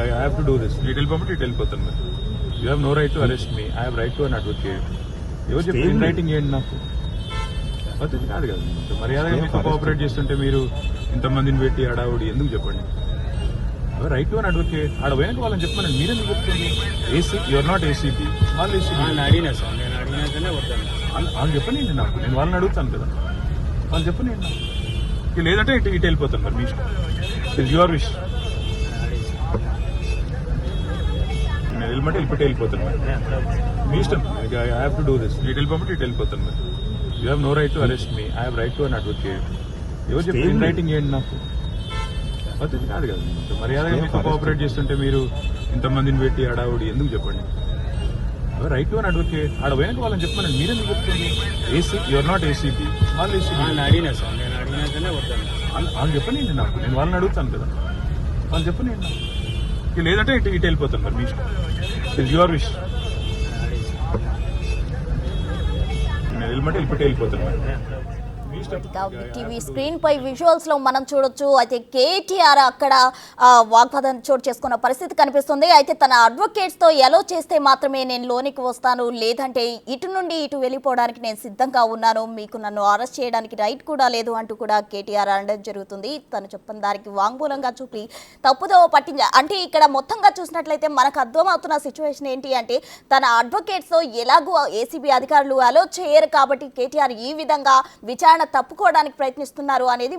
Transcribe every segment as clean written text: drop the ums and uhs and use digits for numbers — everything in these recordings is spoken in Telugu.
I have to do this. It will permit, it will పోతాను మరి. You have no right to arrest me. I have right to an advocate. ఎవరు చెప్పి ఇన్ రైటింగ్ చేయండి నాకు పద్ధతి కాదు కదా. మర్యాదగా మీతో కోఆపరేట్ చేస్తుంటే మీరు ఇంతమందిని పెట్టి అడావుడి ఎందుకు చెప్పండి. Right to an advocate. ఆడ పోయినాక వాళ్ళని చెప్పమని మీరెందుకు చెప్తుంది. ఏసీ యూఆర్ నాట్ ఏసీపీ, వాళ్ళు ఏసీపీ. అడిగినా సార్, నేను అడిగినాకనే వద్దాను. వాళ్ళు చెప్పనండి నాకు, నేను వాళ్ళని అడుగుతాను కదా, వాళ్ళు చెప్పనండి నాకు. లేదంటే ఇటు ఇటు వెళ్ళిపోతాను మరి, మీ ఇష్టం. It's your wish. నేను వెళ్ళమంటే వెళ్ళిపెట్టి వెళ్ళిపోతాను మరి, మీ ఇష్టం. I have to do this. It will permit, ఇటు వెళ్ళిపోతాను మరి. You have no right to arrest me. I have right to an advocate. ఎవరు చెప్పి ఇన్ రైటింగ్ చేయండి నాకు పద్ధతి కాదు కదా. మర్యాదగా మీతో కోఆపరేట్ చేస్తుంటే మీరు ఇంతమందిని పెట్టి అడావుడి ఎందుకు చెప్పండి. Right to an advocate. ఆడ పోయినాక వాళ్ళని చెప్పమని మీరెందుకు చెప్తుంది. ఏసీ యూఆర్ నాట్ ఏసీపీ, వాళ్ళు ఏసీపీ. అడిగినా సార్, నేను అడిగినాకనే వద్దాను. వాళ్ళు చెప్పనండి నాకు, నేను వాళ్ళని అడుగుతాను కదా, వాళ్ళు చెప్పనండి నాకు. లేదంటే ఇటు ఇటు వెళ్ళిపోతాను మరి, మీ ఇష్టం. It's your wish. నేను వెళ్ళమంటే వెళ్ళిపెట్టి వెళ్ళిపోతాను మరి, మీ ఇష్టం. టీవీ స్క్రీన్ పై విజువల్స్ లో మనం చూడొచ్చు. అయితే కేటీఆర్ అక్కడ వాగ్వాదం చోటు చేసుకున్న పరిస్థితి కనిపిస్తుంది. అయితే తన అడ్వకేట్స్ తో ఎలో చేస్తే మాత్రమే నేను లోనికి వస్తాను, లేదంటే ఇటు నుండి ఇటు వెళ్ళిపోవడానికి నేను సిద్ధంగా ఉన్నాను, మీకు నన్ను అరెస్ట్ చేయడానికి రైట్ కూడా లేదు అంటూ కూడా కేటీఆర్ అనడం జరుగుతుంది. తను చెప్పిన దానికి వాంగ్మూలంగా చూపి తప్పుదో పట్టించ అంటే ఇక్కడ మొత్తంగా చూసినట్లయితే మనకు అర్థమవుతున్న సిచ్యువేషన్ ఏంటి అంటే, తన అడ్వకేట్స్ తో ఎలాగో ఏసీబీ అధికారులు అలో చేయరు కాబట్టి కేటీఆర్ ఈ విధంగా విచారణ తప్పుకోవడానికి ప్రయత్నిస్తున్నారు అనేది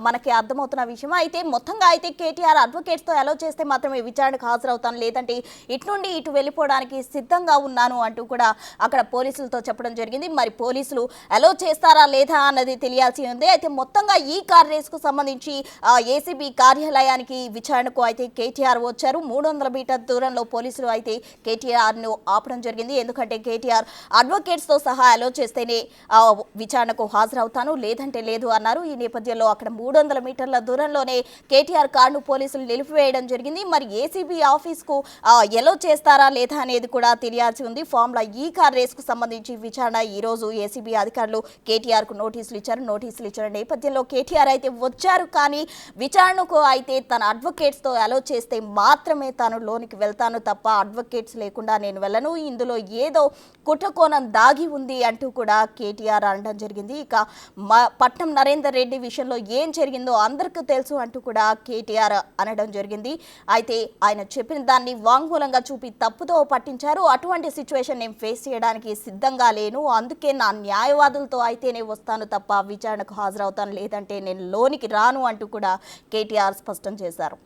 మనకి అర్థమవుతున్న విషయం. అయితే మొత్తంగా అయితే కేటీఆర్ అడ్వకేట్స్ తో అలో చేస్తే మాత్రమే విచారణకు హాజరవుతాను, లేదంటే ఇటు నుండి ఇటు వెళ్ళిపోవడానికి సిద్ధంగా ఉన్నాను అంటూ కూడా అక్కడ పోలీసులతో చెప్పడం జరిగింది. మరి పోలీసులు అలో చేస్తారా లేదా అన్నది తెలియాల్సి ఉంది. అయితే మొత్తంగా ఈ కార్ రేస్ కు సంబంధించి ఏసీబీ కార్యాలయానికి విచారణకు అయితే కేటీఆర్ వచ్చారు. 300 మీటర్ దూరంలో పోలీసులు అయితే కేటీఆర్ ను ఆపడం జరిగింది. ఎందుకంటే కేటీఆర్ అడ్వకేట్స్ తో సహా అలో చేస్తేనే విచారణకు హాజరవుతాను, లేదంటే లేదు అన్నారు. ఈ నేపథ్యంలో అక్కడ 300 మీటర్ల దూరంలోనే కేటీఆర్ కారును పోలీసులు నిలిపివేయడం జరిగింది. మరి ఏసీబీ ఆఫీస్ కు ఎలో చేస్తారా లేదా అనేది కూడా తెలియాల్సి ఉంది. ఫార్ములా ఈ కార్ రేస్ కు సంబంధించి విచారణ ఈ రోజు ఏసీబీ అధికారులు కేటీఆర్ కు నోటీసులు ఇచ్చిన నేపథ్యంలో కేటీఆర్ అయితే వచ్చారు. కానీ విచారణకు అయితే తన అడ్వకేట్స్ తో అలో చేస్తే మాత్రమే తాను లోనికి వెళ్తాను తప్ప అడ్వకేట్స్ లేకుండా నేను వెళ్ళను, ఇందులో ఏదో కుట్రకోణం దాగి ఉంది అంటూ కూడా కేటీఆర్ అనడం జరిగింది. ఇక పట్నం నరేందర్ రెడ్డి విషయంలో ఏం జరిగిందో అందరికీ తెలుసు అంటూ కూడా కేటీఆర్ అనడం జరిగింది. అయితే ఆయన చెప్పిన దాన్ని వాంగ్మూలంగా చూపి తప్పుతో పట్టించారు. అటువంటి సిచ్యువేషన్ నేను ఫేస్ చేయడానికి సిద్ధంగా లేను, అందుకే నా న్యాయవాదులతో అయితేనే వస్తాను తప్ప విచారణకు హాజరవుతాను, లేదంటే నేను లోనికి రాను అంటూ కూడా కేటీఆర్ స్పష్టం చేశారు.